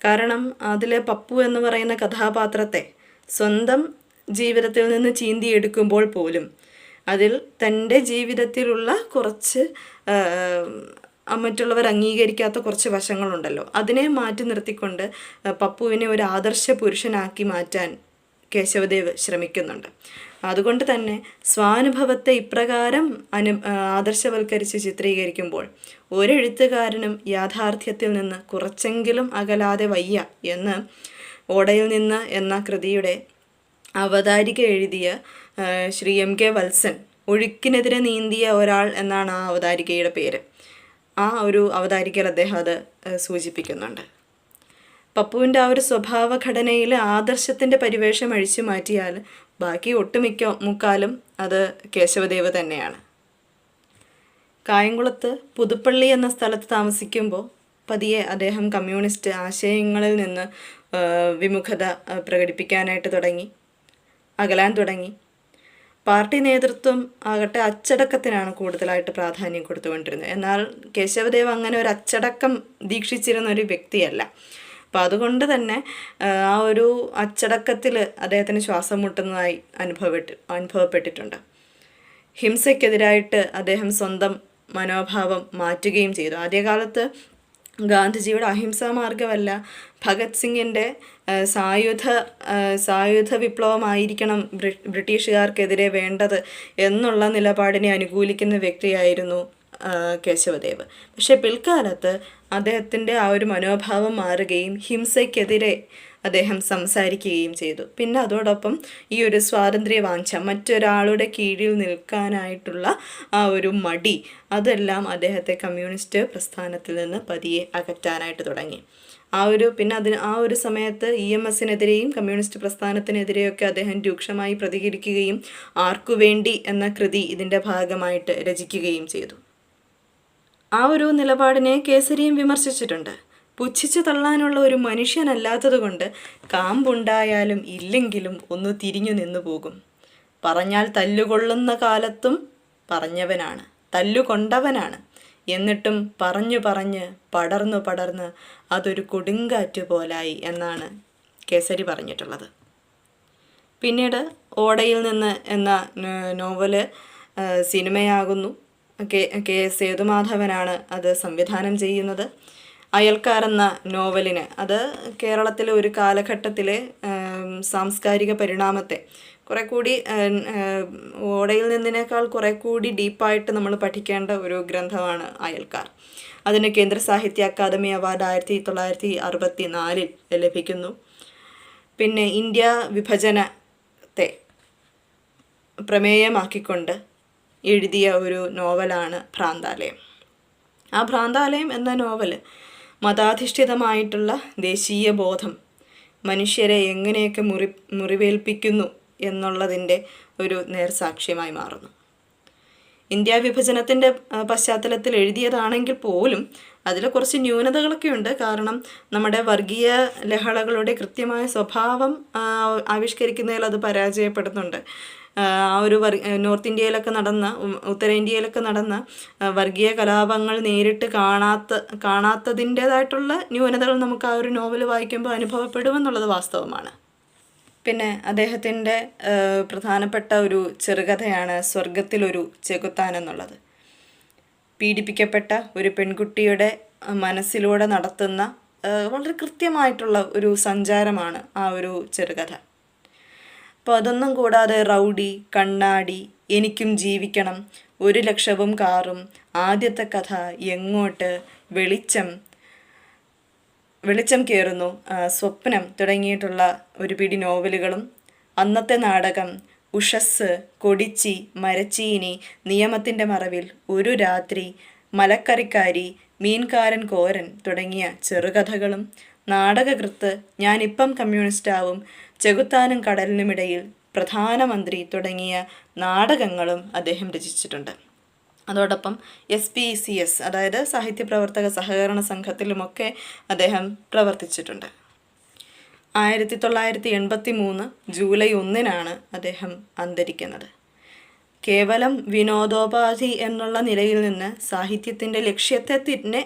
കാരണം അതിലെ പപ്പു എന്ന് പറയുന്ന കഥാപാത്രത്തെ സ്വന്തം ജീവിതത്തിൽ നിന്ന് ചീന്തിയെടുക്കുമ്പോൾ പോലും അതിൽ തൻ്റെ ജീവിതത്തിലുള്ള കുറച്ച് മറ്റുള്ളവർ അംഗീകരിക്കാത്ത കുറച്ച് വശങ്ങളുണ്ടല്ലോ, അതിനെ മാറ്റി നിർത്തിക്കൊണ്ട് പപ്പുവിനെ ഒരു ആദർശ പുരുഷനാക്കി മാറ്റാൻ കേശവദേവ് ശ്രമിക്കുന്നുണ്ട്. അതുകൊണ്ട് തന്നെ സ്വാനുഭവത്തെ ഇപ്രകാരം ആദർശവൽക്കരിച്ച് ചിത്രീകരിക്കുമ്പോൾ ഒരെഴുത്തുകാരനും യാഥാർത്ഥ്യത്തിൽ നിന്ന് കുറച്ചെങ്കിലും അകലാതെ വയ്യ എന്ന് ഓടയിൽ നിന്ന് എന്ന കൃതിയുടെ അവതാരിക എഴുതിയ ശ്രീ MK വത്സൻ, ഒഴുക്കിനെതിരെ നീന്തിയ ഒരാൾ എന്നാണ് ആ അവതാരികയുടെ പേര്. ആ ഒരു അവതാരികയിൽ അദ്ദേഹം അത് സൂചിപ്പിക്കുന്നുണ്ട്. പപ്പുവിൻ്റെ ആ ഒരു സ്വഭാവഘടനയിൽ ആദർശത്തിൻ്റെ പരിവേഷം അഴിച്ചു മാറ്റിയാൽ ബാക്കി മുക്കാലും അത് കേശവദേവ് തന്നെയാണ്. കായംകുളത്ത് പുതുപ്പള്ളി എന്ന സ്ഥലത്ത് താമസിക്കുമ്പോൾ പതിയെ അദ്ദേഹം കമ്മ്യൂണിസ്റ്റ് ആശയങ്ങളിൽ നിന്ന് വിമുഖത പ്രകടിപ്പിക്കാനായിട്ട് അകലാൻ തുടങ്ങി. പാർട്ടി നേതൃത്വം ആകട്ടെ അച്ചടക്കത്തിനാണ് കൂടുതലായിട്ട് പ്രാധാന്യം കൊടുത്തുകൊണ്ടിരുന്നത്. എന്നാൽ കേശവദേവ് അങ്ങനെ ഒരു അച്ചടക്കം ദീക്ഷിച്ചിരുന്ന ഒരു വ്യക്തിയല്ല. അപ്പം അതുകൊണ്ട് തന്നെ ആ ഒരു അച്ചടക്കത്തിൽ അദ്ദേഹത്തിന് ശ്വാസം മുട്ടുന്നതായി അനുഭവപ്പെട്ടിട്ടുണ്ട്. ഹിംസയ്ക്കെതിരായിട്ട് അദ്ദേഹം സ്വന്തം മനോഭാവം മാറ്റുകയും ചെയ്തു. ആദ്യകാലത്ത് ഗാന്ധിജിയുടെ അഹിംസാ മാർഗമല്ല, ഭഗത് സിംഗിൻ്റെ സായുധ വിപ്ലവമായിരിക്കണം ബ്രിട്ടീഷുകാർക്കെതിരെ വേണ്ടത് എന്നുള്ള നിലപാടിനെ അനുകൂലിക്കുന്ന വ്യക്തിയായിരുന്നു കേശവദേവ്. പക്ഷേ പിൽക്കാലത്ത് അദ്ദേഹത്തിൻ്റെ ആ ഒരു മനോഭാവം മാറുകയും ഹിംസയ്ക്കെതിരെ അദ്ദേഹം സംസാരിക്കുകയും ചെയ്തു. പിന്നെ അതോടൊപ്പം ഈ ഒരു സ്വാതന്ത്ര്യ വാഞ്ച, മറ്റൊരാളുടെ കീഴിൽ നിൽക്കാനായിട്ടുള്ള ആ ഒരു മടി, അതെല്ലാം അദ്ദേഹത്തെ കമ്മ്യൂണിസ്റ്റ് പ്രസ്ഥാനത്തിൽ നിന്ന് പതിയെ അകറ്റാനായിട്ട് തുടങ്ങി. പിന്നെ ആ ഒരു സമയത്ത് EMSനെതിരെയും കമ്മ്യൂണിസ്റ്റ് പ്രസ്ഥാനത്തിനെതിരെയൊക്കെ അദ്ദേഹം രൂക്ഷമായി പ്രതികരിക്കുകയും ആർക്കുവേണ്ടി എന്ന കൃതി ഇതിൻ്റെ ഭാഗമായിട്ട് രചിക്കുകയും ചെയ്തു. ആ ഒരു നിലപാടിനെ കേസരിയും വിമർശിച്ചിട്ടുണ്ട്. പുച്ഛിച്ചു തള്ളാനുള്ള ഒരു മനുഷ്യനല്ലാത്തതുകൊണ്ട് കാമ്പുണ്ടായാലും ഇല്ലെങ്കിലും ഒന്ന് തിരിഞ്ഞു നിന്നു പോകും. പറഞ്ഞാൽ തല്ലുകൊള്ളുന്ന കാലത്തും പറഞ്ഞവനാണ്, തല്ലുകൊണ്ടവനാണ്. എന്നിട്ടും പറഞ്ഞു പടർന്ന് അതൊരു കൊടുങ്കാറ്റ് പോലായി എന്നാണ് കേസരി പറഞ്ഞിട്ടുള്ളത്. പിന്നീട് ഓടയിൽ നിന്ന് എന്ന നോവല് സിനിമയാകുന്നു. K.S. സേതുമാധവനാണ് അത് സംവിധാനം ചെയ്യുന്നത്. അയൽക്കാർ എന്ന നോവലിന്, അത് കേരളത്തിലെ ഒരു കാലഘട്ടത്തിലെ സാംസ്കാരിക പരിണാമത്തെ കുറെ കൂടി ഓടയിൽ നിന്നതിനേക്കാൾ കുറെ കൂടി ഡീപ്പായിട്ട് നമ്മൾ പഠിക്കേണ്ട ഒരു ഗ്രന്ഥമാണ് അയൽക്കാർ. അതിന് കേന്ദ്ര സാഹിത്യ അക്കാദമി അവാർഡ് 1964 ലഭിക്കുന്നു. പിന്നെ ഇന്ത്യ വിഭജനത്തെ പ്രമേയമാക്കിക്കൊണ്ട് എഴുതിയ ഒരു നോവലാണ് ഭ്രാന്താലയം. ആ ഭ്രാന്താലയം എന്ന നോവൽ മതാധിഷ്ഠിതമായിട്ടുള്ള ദേശീയ ബോധം മനുഷ്യരെ എങ്ങനെയൊക്കെ മുറിവേൽപ്പിക്കുന്നു എന്നുള്ളതിൻ്റെ ഒരു നേർസാക്ഷ്യമായി മാറുന്നു. ഇന്ത്യ വിഭജനത്തിൻ്റെ പശ്ചാത്തലത്തിൽ എഴുതിയതാണെങ്കിൽ പോലും അതിൽ കുറച്ച് ന്യൂനതകളൊക്കെ ഉണ്ട്. കാരണം നമ്മുടെ വർഗീയ ലഹളകളുടെ കൃത്യമായ സ്വഭാവം ആവിഷ്കരിക്കുന്നതിൽ അത് പരാജയപ്പെടുന്നുണ്ട്. ആ ഒരു നോർത്ത് ഇന്ത്യയിലൊക്കെ നടന്ന, ഉത്തരേന്ത്യയിലൊക്കെ നടന്ന വർഗീയ കലാപങ്ങൾ നേരിട്ട് കാണാത്തതിൻ്റേതായിട്ടുള്ള ന്യൂനതകൾ നമുക്ക് ആ ഒരു നോവൽ വായിക്കുമ്പോൾ അനുഭവപ്പെടുമെന്നുള്ളത് വാസ്തവമാണ്. പിന്നെ അദ്ദേഹത്തിൻ്റെ പ്രധാനപ്പെട്ട ഒരു ചെറുകഥയാണ് സ്വർഗത്തിലൊരു ചെകുത്താൻ എന്നുള്ളത്. പീഡിപ്പിക്കപ്പെട്ട ഒരു പെൺകുട്ടിയുടെ മനസ്സിലൂടെ നടത്തുന്ന വളരെ കൃത്യമായിട്ടുള്ള ഒരു സഞ്ചാരമാണ് ആ ഒരു ചെറുകഥ. അപ്പോൾ അതൊന്നും കൂടാതെ റൗഡി, കണ്ണാടി, എനിക്കും ജീവിക്കണം, 1 ലക്ഷവും കാറും, ആദ്യത്തെ കഥ, എങ്ങോട്ട്, വെളിച്ചം കയറുന്നു, സ്വപ്നം തുടങ്ങിയിട്ടുള്ള ഒരു പിടി നോവലുകളും, അന്നത്തെ നാടകം, ഉഷസ്, കൊടിച്ചി, മരച്ചീനി, നിയമത്തിൻ്റെ മറവിൽ, ഒരു രാത്രി, മലക്കറിക്കാരി, മീൻകാരൻ കോരൻ തുടങ്ങിയ ചെറുകഥകളും, നാടകകൃത്ത്, ഞാനിപ്പം കമ്മ്യൂണിസ്റ്റാവും, ചെകുത്താനും കടലിനുമിടയിൽ, പ്രധാനമന്ത്രി തുടങ്ങിയ നാടകങ്ങളും അദ്ദേഹം രചിച്ചിട്ടുണ്ട്. അതോടൊപ്പം SPCS, അതായത് സാഹിത്യ പ്രവർത്തക സഹകരണ സംഘത്തിലുമൊക്കെ അദ്ദേഹം പ്രവർത്തിച്ചിട്ടുണ്ട്. 1983 ജൂലൈ 1 അദ്ദേഹം അന്തരിക്കുന്നത്. കേവലം വിനോദോപാധി എന്നുള്ള നിലയിൽ നിന്ന് സാഹിത്യത്തിൻ്റെ ലക്ഷ്യത്തെ തന്നെ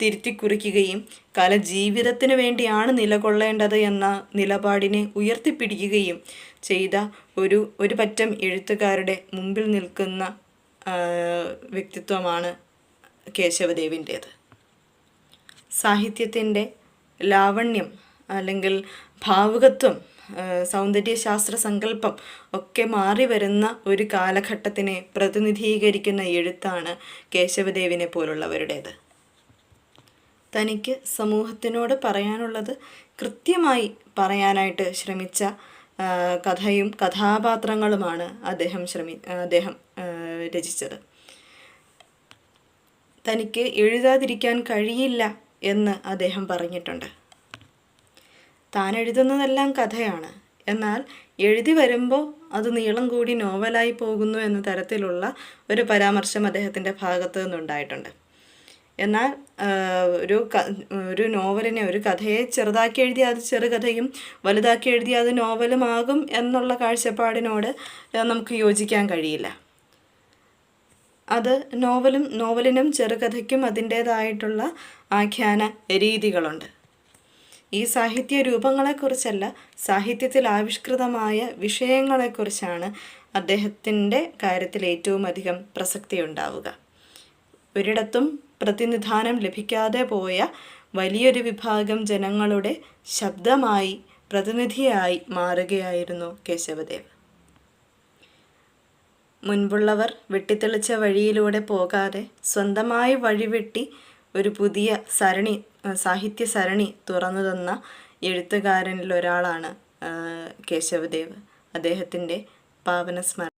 തിരുത്തിക്കുറിക്കുകയും കല ജീവിതത്തിന് വേണ്ടിയാണ് നിലകൊള്ളേണ്ടത് എന്ന നിലപാടിനെ ഉയർത്തിപ്പിടിക്കുകയും ചെയ്ത ഒരു പറ്റം എഴുത്തുകാരുടെ മുമ്പിൽ നിൽക്കുന്ന വ്യക്തിത്വമാണ് കേശവദേവിൻ്റേത്. സാഹിത്യത്തിൻ്റെ ലാവണ്യം അല്ലെങ്കിൽ ഭാവുകത്വം, സൗന്ദര്യശാസ്ത്ര സങ്കല്പം ഒക്കെ മാറി വരുന്ന ഒരു കാലഘട്ടത്തിനെ പ്രതിനിധീകരിക്കുന്ന എഴുത്താണ് കേശവദേവിനെ പോലുള്ളവരുടേത്. തനിക്ക് സമൂഹത്തിനോട് പറയാനുള്ളത് കൃത്യമായി പറയാനായിട്ട് ശ്രമിച്ച കഥയും കഥാപാത്രങ്ങളുമാണ് അദ്ദേഹം രചിച്ചത്. തനിക്ക് എഴുതാതിരിക്കാൻ കഴിയില്ല എന്ന് അദ്ദേഹം പറഞ്ഞിട്ടുണ്ട്. താൻ എഴുതുന്നതെല്ലാം കഥയാണ്, എന്നാൽ എഴുതി വരുമ്പോൾ അത് നീളം കൂടി നോവലായി പോകുന്നു എന്ന തരത്തിലുള്ള ഒരു പരാമർശം അദ്ദേഹത്തിൻ്റെ ഭാഗത്തു നിന്നുണ്ടായിട്ടുണ്ട്. എന്നാൽ ഒരു നോവലിനെ, ഒരു കഥയെ ചെറുതാക്കി എഴുതിയാൽ അത് ചെറുകഥയും വലുതാക്കി എഴുതിയാൽ അത് നോവലുമാകും എന്നുള്ള കാഴ്ചപ്പാടിനോട് നമുക്ക് യോജിക്കാൻ കഴിയില്ല. അത് നോവലിനും ചെറുകഥയ്ക്കും അതിൻ്റേതായിട്ടുള്ള ആഖ്യാന രീതികളുണ്ട്. ഈ സാഹിത്യ രൂപങ്ങളെക്കുറിച്ചല്ല, സാഹിത്യത്തിൽ ആവിഷ്കൃതമായ വിഷയങ്ങളെക്കുറിച്ചാണ് അദ്ദേഹത്തിൻ്റെ കാര്യത്തിൽ ഏറ്റവും അധികം പ്രസക്തി ഉണ്ടാവുക. ഒരിടത്തും പ്രതിനിധാനം ലഭിക്കാതെ പോയ വലിയൊരു വിഭാഗം ജനങ്ങളുടെ ശബ്ദമായി, പ്രതിനിധിയായി മാറുകയായിരുന്നു കേശവദേവ്. മുൻപുള്ളവർ വെട്ടിത്തെളിച്ച വഴിയിലൂടെ പോകാതെ സ്വന്തമായി വഴിവെട്ടി ഒരു പുതിയ സാഹിത്യ സരണി തുറന്നു തന്ന എഴുത്തുകാരനിൽ ഒരാളാണ് കേശവദേവ്. അദ്ദേഹത്തിൻ്റെ പാവന സ്മരണ.